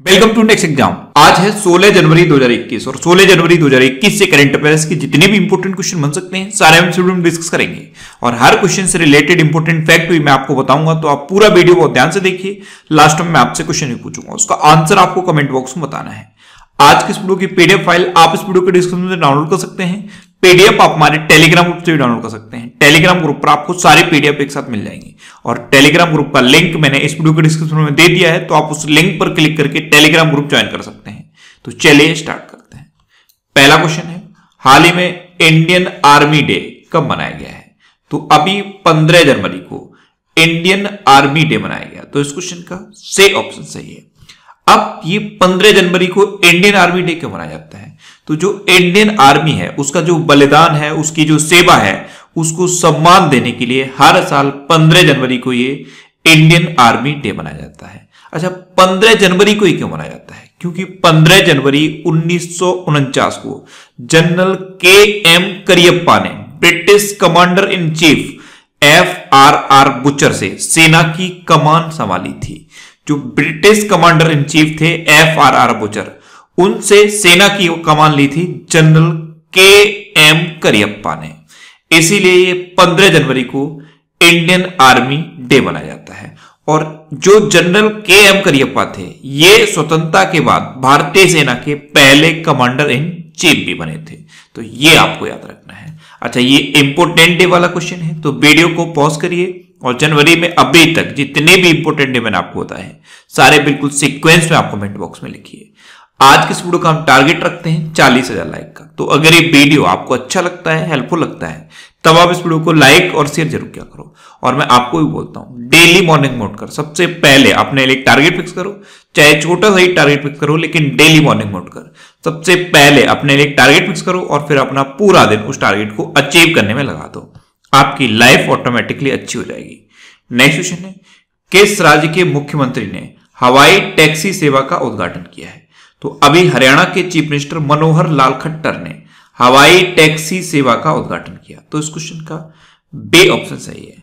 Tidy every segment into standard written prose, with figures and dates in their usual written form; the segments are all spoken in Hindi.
Welcome to next exam. आज है 16 जनवरी 2021 और 16 जनवरी 2021 से करंट अफेयर्स के जितने भी इंपोर्टेंट क्वेश्चन बन सकते हैं सारे हम इस वीडियो में डिस्कस करेंगे और हर क्वेश्चन से रिलेटेड इंपोर्टेंट फैक्ट भी मैं आपको बताऊंगा, तो आप पूरा वीडियो बहुत ध्यान से देखिए। लास्ट में मैं आपसे क्वेश्चन भी पूछूंगा, उसका आंसर आपको कमेंट बॉक्स में बताना है। आज की इस वीडियो की पीडीएफ फाइल आप इस वीडियो के डिस्क्रिप्शन में डाउनलोड कर सकते हैं। पीडीएफ आप हमारे टेलीग्राम ग्रुप से भी डाउनलोड कर सकते हैं। टेलीग्राम ग्रुप पर आपको सारे पीडीएफ एक साथ मिल जाएंगे और टेलीग्राम ग्रुप का लिंक मैंने इस वीडियो के डिस्क्रिप्शन में दे दिया है, तो आप उस लिंक पर क्लिक करके टेलीग्राम ग्रुप ज्वाइन कर सकते हैं। तो चलिए स्टार्ट करते हैं। पहला क्वेश्चन है, हाल ही में इंडियन आर्मी डे कब मनाया गया है? तो अभी 15 जनवरी को इंडियन आर्मी डे मनाया गया, तो इस क्वेश्चन का से ऑप्शन सही है। अब ये 15 जनवरी को इंडियन आर्मी डे क्यों मनाया जाता है? तो जो इंडियन आर्मी है उसका जो बलिदान है, उसकी जो सेवा है, उसको सम्मान देने के लिए हर साल 15 जनवरी को ये इंडियन आर्मी डे मनाया जाता है। अच्छा, 15 जनवरी को ही क्यों मनाया जाता है? क्योंकि 15 जनवरी 1949 को जनरल के.एम. करियप्पा ने British commander in chief F.R.R. Bucher से सेना की कमान संभाली थी। जो ब्रिटिश कमांडर इन चीफ थे F.R.R. बुचर, उनसे सेना की कमान ली थी जनरल के.एम. करियप्पा ने। इसीलिए ये 15 जनवरी को इंडियन आर्मी डे मनाया जाता है। और जो जनरल के.एम. करियप्पा थे, ये स्वतंत्रता के बाद भारतीय सेना के पहले कमांडर इन चीफ भी बने थे, तो ये आपको याद रखना है। अच्छा, ये इंपोर्टेंट डे वाला क्वेश्चन है, तो वीडियो को पॉज करिए और जनवरी में अभी तक जितने भी इंपोर्टेंट डे मैंने आपको बताए सारे बिल्कुल सीक्वेंस में आप कमेंट बॉक्स में लिखिए। आज के इस वीडियो का हम टारगेट रखते हैं 40,000 लाइक का, तो अगर ये वीडियो आपको अच्छा लगता है, हेल्पफुल लगता है, तब आप इस वीडियो को लाइक और शेयर जरूर किया करो। और मैं आपको भी बोलता हूं, डेली मॉर्निंग मोड कर सबसे पहले अपने लिए टारगेट फिक्स करो, चाहे छोटा सा ही टारगेट फिक्स करो, लेकिन डेली मॉर्निंग मोड कर सबसे पहले अपने लिए टारगेट फिक्स करो और फिर अपना पूरा दिन उस टारगेट को अचीव करने में लगा दो। आपकी लाइफ ऑटोमेटिकली अच्छी हो जाएगी। नेक्स्ट क्वेश्चन है, किस राज्य के मुख्यमंत्री ने हवाई टैक्सी सेवा का उद्घाटन किया है? तो अभी हरियाणा के चीफ मिनिस्टर मनोहर लाल खट्टर ने हवाई टैक्सी सेवा का उद्घाटन किया, तो इस क्वेश्चन का बी ऑप्शन सही है।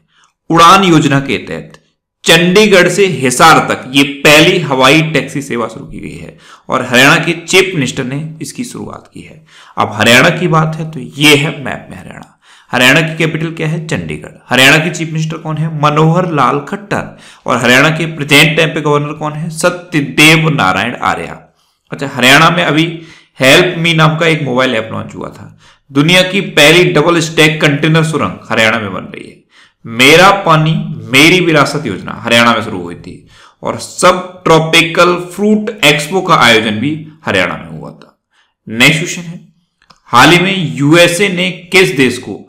उड़ान योजना के तहत चंडीगढ़ से हिसार तक ये पहली हवाई टैक्सी सेवा शुरू की गई है और हरियाणा के चीफ मिनिस्टर ने इसकी शुरुआत की है। अब हरियाणा की बात है तो ये है मैप में हरियाणा। हरियाणा की कैपिटल क्या है? चंडीगढ़। हरियाणा के चीफ मिनिस्टर कौन है? मनोहर लाल खट्टर। और हरियाणा के प्रेजेंट टाइम पे गवर्नर कौन है? सत्यदेव नारायण आर्य। अच्छा, हरियाणा में अभी हेल्प मी नाम का एक मोबाइल ऐप लॉन्च हुआ था। दुनिया की पहली डबल स्टैक कंटेनर सुरंग हरियाणा में बन रही है। मेरा पानी मेरी विरासत योजना हरियाणा में शुरू हुई थी और सब ट्रॉपिकल फ्रूट एक्सपो का आयोजन भी हरियाणा में हुआ था। नेक्स्ट क्वेश्चन है, हाल ही में यूएसए ने किस देश को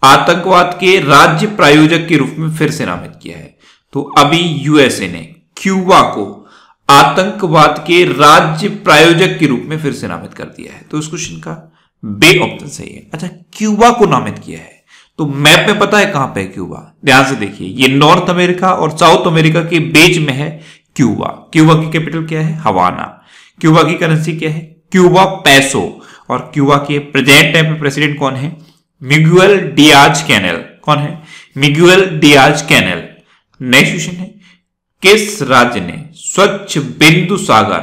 आतंकवाद के राज्य प्रायोजक के रूप में फिर से नामित किया है? तो अभी यूएसए ने क्यूबा को आतंकवाद के राज्य प्रायोजक के रूप में फिर से नामित कर दिया है, तो इस क्वेश्चन का बी ऑप्शन सही है। अच्छा, क्यूबा को नामित किया है, तो मैप में पता है कहां पे है क्यूबा? ध्यान से देखिए, ये नॉर्थ अमेरिका और साउथ अमेरिका के बीच में है क्यूबा। क्यूबा की कैपिटल क्या है? हवाना। क्यूबा की करेंसी क्या है? क्यूबा पैसो। और क्यूबा के प्रेजेंट टाइम पे प्रेसिडेंट कौन है? Miguel Diaz Canel. कौन है? Miguel Diaz Canel. Next question है, किस राज्य ने स्वच्छ बिंदु सागर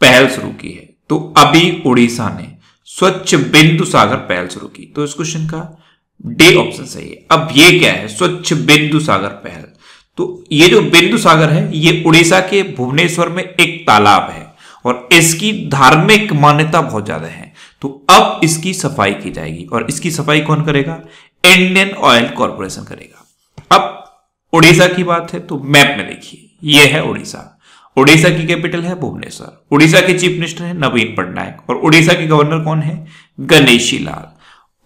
पहल शुरू की है? तो अभी उड़ीसा ने स्वच्छ बिंदु सागर पहल शुरू की, तो इस क्वेश्चन का डी ऑप्शन सही है। अब ये क्या है स्वच्छ बिंदु सागर पहल? तो ये जो बिंदु सागर है, ये उड़ीसा के भुवनेश्वर में एक तालाब है और इसकी धार्मिक मान्यता बहुत ज्यादा है, तो अब इसकी सफाई की जाएगी और इसकी सफाई कौन करेगा? इंडियन ऑयल कॉर्पोरेशन करेगा। अब उड़ीसा की बात है तो मैप में देखिए, यह है उड़ीसा। उड़ीसा की कैपिटल है भुवनेश्वर। उड़ीसा के चीफ मिनिस्टर है नवीन पटनायक और उड़ीसा के गवर्नर कौन है? गणेशी लाल।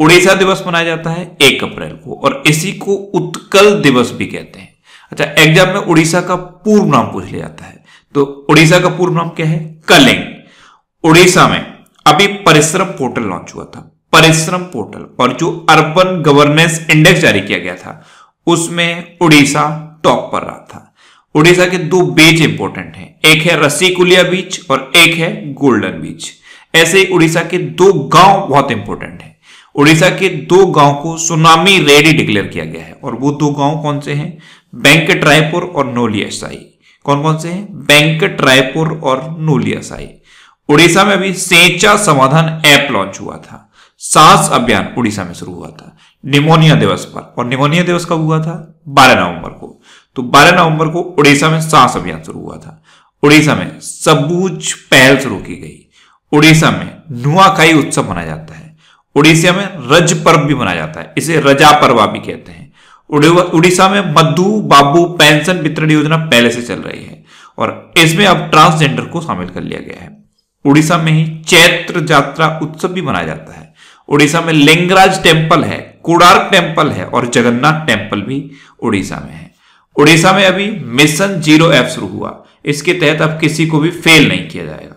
उड़ीसा दिवस मनाया जाता है 1 अप्रैल को और इसी को उत्कल दिवस भी कहते हैं। अच्छा, एग्जाम में उड़ीसा का पूर्व नाम पूछ लिया जाता है, तो उड़ीसा का पूर्व नाम क्या है? कलिंग। उड़ीसा में अभी परिश्रम पोर्टल लॉन्च हुआ था, परिश्रम पोर्टल, और जो अर्बन गवर्नेंस इंडेक्स जारी किया गया था उसमें उड़ीसा टॉप पर रहा था। उड़ीसा के 2 बीच इंपोर्टेंट हैं, एक है रसीकुलिया बीच और एक है गोल्डन बीच। ऐसे ही उड़ीसा के 2 गांव बहुत इंपोर्टेंट हैं। उड़ीसा के 2 गांव को सुनामी रेडी डिक्लेयर किया गया है और वो 2 गांव कौन से हैं? वेंकटरायपुर और नोलियासाई। कौन कौन से हैं? वेंकट रायपुर और नोलियासाई। उड़ीसा में अभी सेंचा समाधान ऐप लॉन्च हुआ था। सांस अभियान उड़ीसा में शुरू हुआ था निमोनिया दिवस पर, और निमोनिया दिवस कब हुआ था? 12 नवंबर को। तो 12 नवंबर को उड़ीसा में सांस अभियान शुरू हुआ था। उड़ीसा में सबूज पहल शुरू की गई। उड़ीसा में नुआखाई उत्सव मनाया जाता है। उड़ीसा में रज पर्व भी मनाया जाता है, इसे रजा पर्वा भी कहते हैं। उड़ीसा में मधु बाबू पेंशन वितरण योजना पहले से चल रही है और इसमें अब ट्रांसजेंडर को शामिल कर लिया गया है। उड़ीसा में ही चैत्र यात्रा उत्सव भी मनाया जाता है। उड़ीसा में लिंगराज टेम्पल है, कोणार्क टेम्पल है और जगन्नाथ टेम्पल भी उड़ीसा में है। उड़ीसा में अभी मिशन 0F शुरू हुआ, इसके तहत अब किसी को भी फेल नहीं किया जाएगा।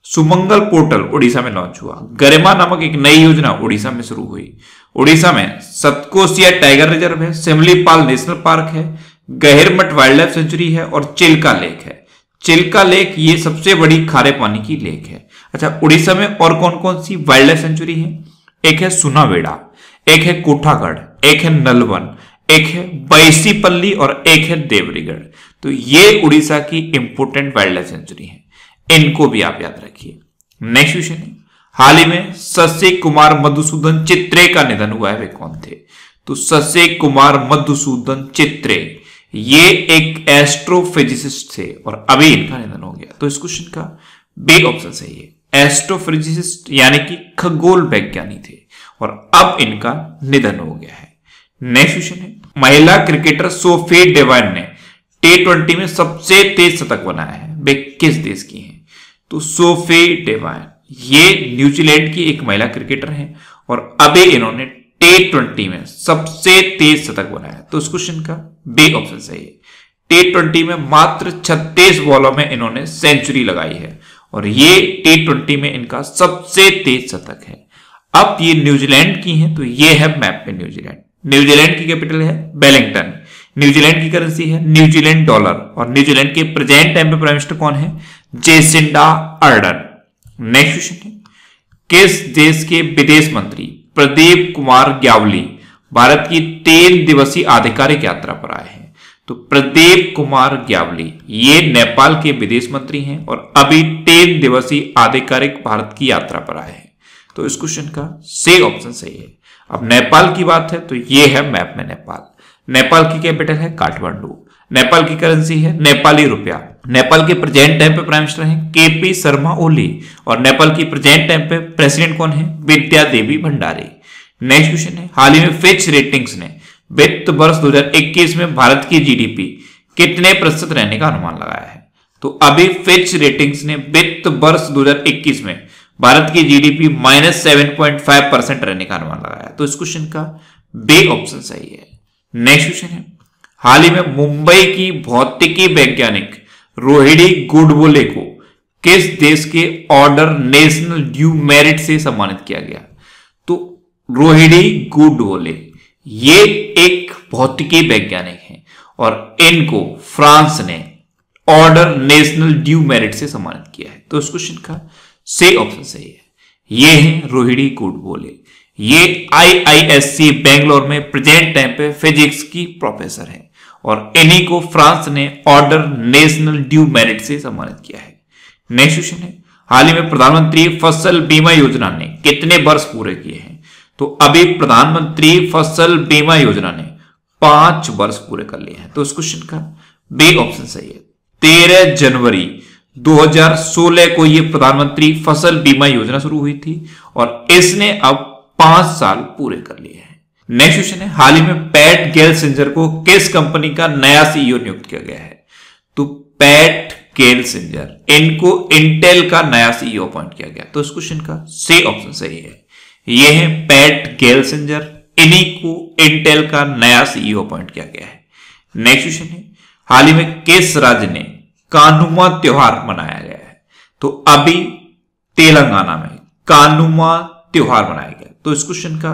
सुमंगल पोर्टल उड़ीसा में लॉन्च हुआ। गरिमा नामक एक नई योजना उड़ीसा में शुरू हुई। उड़ीसा में सतकोसिया टाइगर रिजर्व है, सिमलीपाल नेशनल पार्क है, गहिरमठ वाइल्ड लाइफ सेंचुरी है और चिल्का लेक है। चिल्का लेक ये सबसे बड़ी खारे पानी की लेक है। अच्छा, उड़ीसा में और कौन कौन सी वाइल्ड लाइफ सेंचुरी है? एक है सुनावेड़ा, एक है कोठागढ़, एक है नलवन, एक है बैसीपल्ली और एक है देवरीगढ़। तो ये उड़ीसा की इंपोर्टेंट वाइल्ड लाइफ सेंचुरी है, इनको भी आप याद रखिए। नेक्स्ट क्वेश्चन है, हाल ही में शशि कुमार मधुसूदन चित्रे का निधन हुआ है, वे कौन थे? तो शशि कुमार मधुसूदन चित्रे ये एक एस्ट्रोफिजिसिस्ट थे और अभी इनका निधन हो गया। तो इस क्वेश्चन का बी ऑप्शन सही है। एस्ट्रोफिजिसिस्ट यानी कि खगोल वैज्ञानी थे और अब इनका निधन हो गया है। नेक्स्ट क्वेश्चन है, महिला क्रिकेटर सोफी डेवाइन ने T20 में सबसे तेज शतक बनाया है, वे किस देश की हैं? तो सोफी डेवाइन ये न्यूजीलैंड की एक महिला क्रिकेटर हैं और अभी इन्होंने T20 में सबसे तेज शतक बनाया है। तो इस क्वेश्चन का बी ऑप्शन सही है। T20 में मात्र 36 बॉलों में इन्होंने सेंचुरी लगाई है और ये T20 में इनका सबसे तेज शतक है। अब ये न्यूजीलैंड की हैं, तो ये है मैप में न्यूजीलैंड। न्यूजीलैंड की कैपिटल है वेलिंगटन। न्यूजीलैंड की करेंसी है न्यूजीलैंड डॉलर और न्यूजीलैंड के प्रेजेंट टाइम पे प्राइम मिनिस्टर कौन है? Jacinda Ardern. नेक्स्ट क्वेश्चन है, किस देश के विदेश मंत्री प्रदीप कुमार ग्यावली भारत की 3 दिवसीय आधिकारिक यात्रा पर आए हैं? तो प्रदीप कुमार ग्यावली ये नेपाल के विदेश मंत्री हैं और अभी 3 दिवसीय आधिकारिक भारत की यात्रा पर आए हैं। तो इस क्वेश्चन का सी ऑप्शन सही है। अब नेपाल की बात है तो ये है मैप में नेपाल। नेपाल की कैपिटल है काठमांडू। नेपाल की करेंसी है नेपाली रुपया। नेपाल के प्रेजेंट टाइम पे प्राइम मिनिस्टर हैं केपी शर्मा ओली और नेपाल की प्रेजेंट टाइम पे प्रेसिडेंट कौन है? विद्या देवी भंडारी। नेक्स्ट क्वेश्चन है, हाल ही में फिच रेटिंग्स ने वित्त वर्ष 2021 में भारत की जीडीपी कितने प्रतिशत रहने का अनुमान लगाया है? तो अभी फिच रेटिंग्स ने वित्त वर्ष 2021 में भारत की जीडीपी -7.5% रहने का अनुमान लगाया है। तो इस क्वेश्चन का बी ऑप्शन सही है। नेक्स्ट क्वेश्चन है, हाल ही में मुंबई की भौतिकी वैज्ञानिक रोहिणी गुडबोले को किस देश के ऑर्डर नेशनल ड्यू मेरिट से सम्मानित किया गया? तो रोहिणी गुडबोले ये एक भौतिकी वैज्ञानिक हैं और इनको फ्रांस ने ऑर्डर नेशनल ड्यू मेरिट से सम्मानित किया है। तो इस क्वेश्चन का सी ऑप्शन सही है। ये है रोहिणी गुडबोले। ये IISc बेंगलोर में प्रेजेंट टाइम पे फिजिक्स की प्रोफेसर है और इन्हीं को फ्रांस ने ऑर्डर नेशनल ड्यू मेरिट से सम्मानित किया है। नेक्स्ट क्वेश्चन है, हाल ही में प्रधानमंत्री फसल बीमा योजना ने कितने वर्ष पूरे किए हैं? तो अभी प्रधानमंत्री फसल बीमा योजना ने 5 वर्ष पूरे कर लिए हैं। तो इस क्वेश्चन का बी ऑप्शन सही है। 13 जनवरी 2016 को यह प्रधानमंत्री फसल बीमा योजना शुरू हुई थी और इसने अब 5 साल पूरे कर लिए हैं। नेक्स्ट क्वेश्चन है, हाल ही में पैट गेलसिंजर को किस कंपनी का नया सीईओ नियुक्त किया गया है? तो पैट गेलसिंजर इनको इंटेल का नया सीईओ अपॉइंट किया गया। तो इस क्वेश्चन का सी ऑप्शन सही है। ये है पैट गेलसिंजर, इन्हीं को इंटेल का नया सीईओ अपॉइंट किया गया है। नेक्स्ट क्वेश्चन है, हाल ही में किस राज्य ने कानुमा त्योहार मनाया गया है? तो अभी तेलंगाना में कानुमा त्योहार मनाया गया। तो इस क्वेश्चन का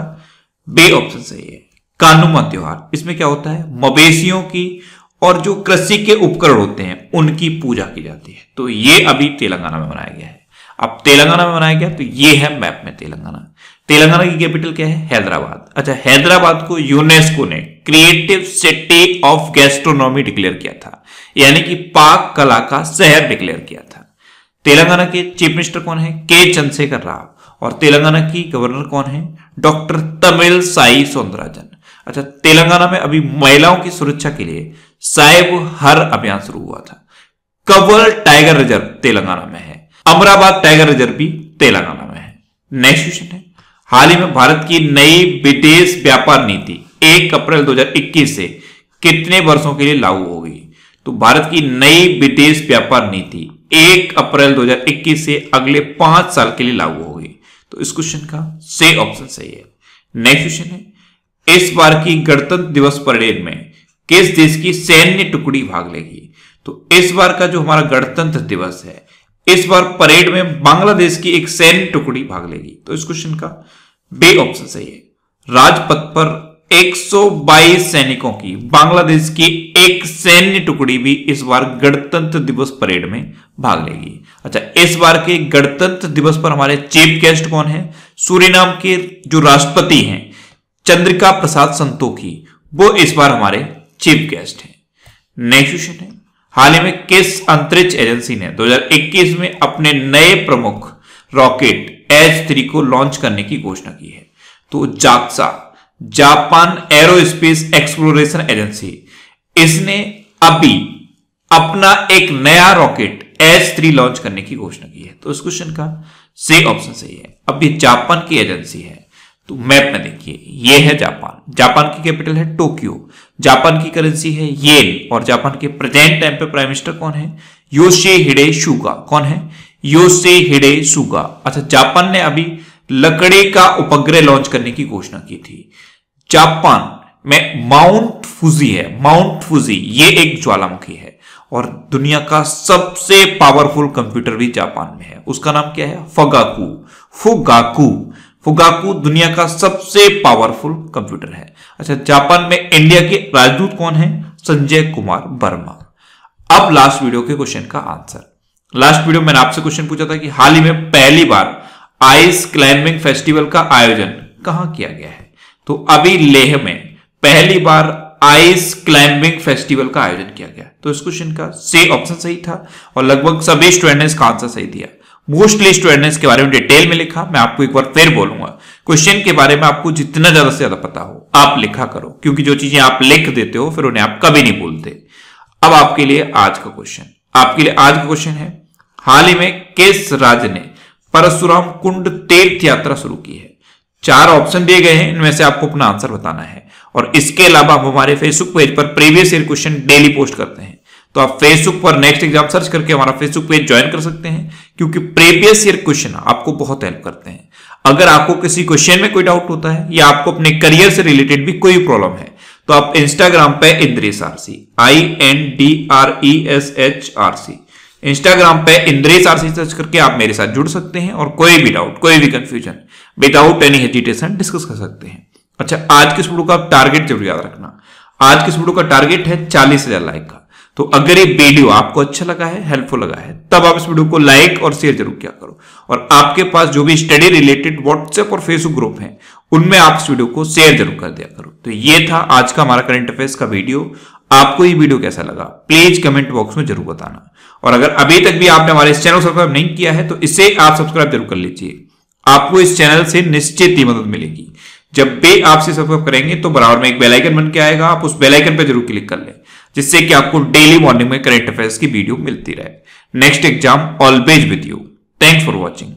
बी ऑप्शन सही है। कानुमा त्योहार, इसमें क्या होता है? मवेशियों की और जो कृषि के उपकरण होते हैं उनकी पूजा की जाती है। तो ये अभी तेलंगाना में मनाया गया है। अब तेलंगाना में मनाया गया तो ये है मैप में तेलंगाना। तेलंगाना की कैपिटल क्या है? हैदराबाद। अच्छा, हैदराबाद को यूनेस्को ने creative city of gastronomy declare किया था, यानी कि पाक कला का शहर डिक्लेयर किया था। तेलंगाना के चीफ मिनिस्टर कौन है? के चंद्रशेखर राव। और तेलंगाना की गवर्नर कौन है? डॉक्टर तमिलसाई सौंदरराजन। अच्छा, तेलंगाना में अभी महिलाओं की सुरक्षा के लिए साहिब हर अभियान शुरू हुआ था। कव्वल टाइगर रिजर्व तेलंगाना में है। अमराबाद टाइगर रिजर्व भी तेलंगाना में है। नेक्स्ट क्वेश्चन है, हाल ही में भारत की नई विदेश व्यापार नीति 1 अप्रैल 2021 से कितने वर्षों के लिए लागू होगी? तो भारत की नई विदेश व्यापार नीति 1 अप्रैल 2021 से अगले 5 साल के लिए लागू होगी। तो इस क्वेश्चन का से ऑप्शन सही है। नेक्स्ट क्वेश्चन है, इस बार की गणतंत्र दिवस परेड में किस देश की सैन्य टुकड़ी भाग लेगी? तो इस बार का जो हमारा गणतंत्र दिवस है, इस बार परेड में बांग्लादेश की एक सैन्य टुकड़ी भाग लेगी। तो इस क्वेश्चन का बी ऑप्शन सही है। राजपथ पर 122 सैनिकों की बांग्लादेश की एक सैन्य टुकड़ी भी इस बार गणतंत्र दिवस परेड में भाग लेगी। अच्छा, इस बार के गणतंत्र दिवस पर हमारे चीफ गेस्ट कौन है? सूरीनाम के जो राष्ट्रपति हैं चंद्रिका प्रसाद संतोखी, वो इस बार हमारे चीफ गेस्ट हैं। नेक्स्ट क्वेश्चन है, हाल ही में किस अंतरिक्ष एजेंसी ने 2021 में अपने नए प्रमुख रॉकेट H3 को लॉन्च करने की घोषणा की है? तो JAXA, Japan aerospace exploration agency, इसने अभी अपना एक नया रॉकेट H3 लॉन्च करने की घोषणा की है। तो इस क्वेश्चन का सही ऑप्शन सही है। अब ये जापान की एजेंसी है। तो मैप में देखिए, ये है जापान। जापान की कैपिटल है टोक्यो। जापान की करेंसी है येन। और जापान के प्रेजेंट टाइम पे प्राइम मिनिस्टर कौन है? योशिहिडे सुगा। कौन है? योशिहिडे सुगा। अच्छा, जापान ने अभी लकड़ी का उपग्रह लॉन्च करने की घोषणा की थी। जापान में माउंट फुजी है। माउंट फुजी ये एक ज्वालामुखी है और दुनिया का सबसे पावरफुल कंप्यूटर भी जापान में है। उसका नाम क्या है? फुगाकू। फुगाकू फुगाकू दुनिया का सबसे पावरफुल कंप्यूटर है। अच्छा, जापान में इंडिया के राजदूत कौन है? संजय कुमार वर्मा। अब लास्ट वीडियो के क्वेश्चन का आंसर। लास्ट वीडियो मैंने आपसे क्वेश्चन पूछा था कि हाल ही में पहली बार आइस क्लाइंबिंग फेस्टिवल का आयोजन कहां किया गया है? तो अभी लेह में पहली बार आइस क्लाइंबिंग फेस्टिवल का आयोजन किया गया। तो इस क्वेश्चन का सी ऑप्शन सही था और लगभग सभी स्टूडेंट ने इसका आंसर सही दिया। मोस्टली स्टूडेंट ने इसके बारे में डिटेल में लिखा। मैं आपको एक बार फिर बोलूंगा, क्वेश्चन के बारे में आपको जितना ज्यादा से ज्यादा पता हो आप लिखा करो, क्योंकि जो चीजें आप लिख देते हो फिर उन्हें आप कभी नहीं भूलते। अब आपके लिए आज का क्वेश्चन है, हाल ही में किस राज्य ने परशुराम कुंड तीर्थ यात्रा शुरू की है? 4 ऑप्शन दिए गए हैं, इनमें से आपको अपना आंसर बताना है। और इसके अलावा हम हमारे फेसबुक पेज पर previous year question daily post करते हैं, तो आप फेसबुक पर नेक्स्ट एग्जाम सर्च करके हमारा फेसबुक पेज ज्वाइन कर सकते हैं, क्योंकि प्रीवियस ईयर क्वेश्चन आपको बहुत हेल्प करते हैं। अगर आपको किसी क्वेश्चन में कोई डाउट होता है या आपको अपने करियर से रिलेटेड भी कोई प्रॉब्लम है, तो आप इंस्टाग्राम पे इंद्रेश आरसी INDRESHRC इंस्टाग्राम पे इंद्रेश आरसी सर्च करके आप मेरे साथ जुड़ सकते हैं और कोई भी डाउट, कोई भी confusion without any hesitation discuss कर सकते हैं। अच्छा, आज के इस वीडियो का टारगेट जरूर याद रखना। आज के इस वीडियो का टारगेट है 40,000 लाइक का। तो अगर ये वीडियो आपको अच्छा लगा है, हेल्पफुल लगा है, तब आप इस वीडियो को लाइक और शेयर जरूर किया करो। और आपके पास जो भी स्टडी रिलेटेड व्हाट्सएप और फेसबुक ग्रुप हैं, उनमें आप इस वीडियो को शेयर जरूर कर दिया करो। तो ये था आज का हमारा करंट अफेयर्स का वीडियो। आपको ये वीडियो कैसा लगा प्लीज कमेंट बॉक्स में जरूर बताना। और अगर अभी तक भी आपने हमारे इस चैनल को सब्सक्राइब नहीं किया है, तो इसे आप सब्सक्राइब जरूर कर लीजिए। आपको इस चैनल से निश्चित ही मदद मिलेगी। जब भी आप इसे सब्सक्राइब करेंगे तो बराबर में एक बेल आइकन बन के आएगा, आप उस बेल आइकन पर जरूर क्लिक कर लें, जिससे कि आपको डेली मॉर्निंग में करंट अफेयर्स की वीडियो मिलती रहे। Next exam always with you. Thanks for watching.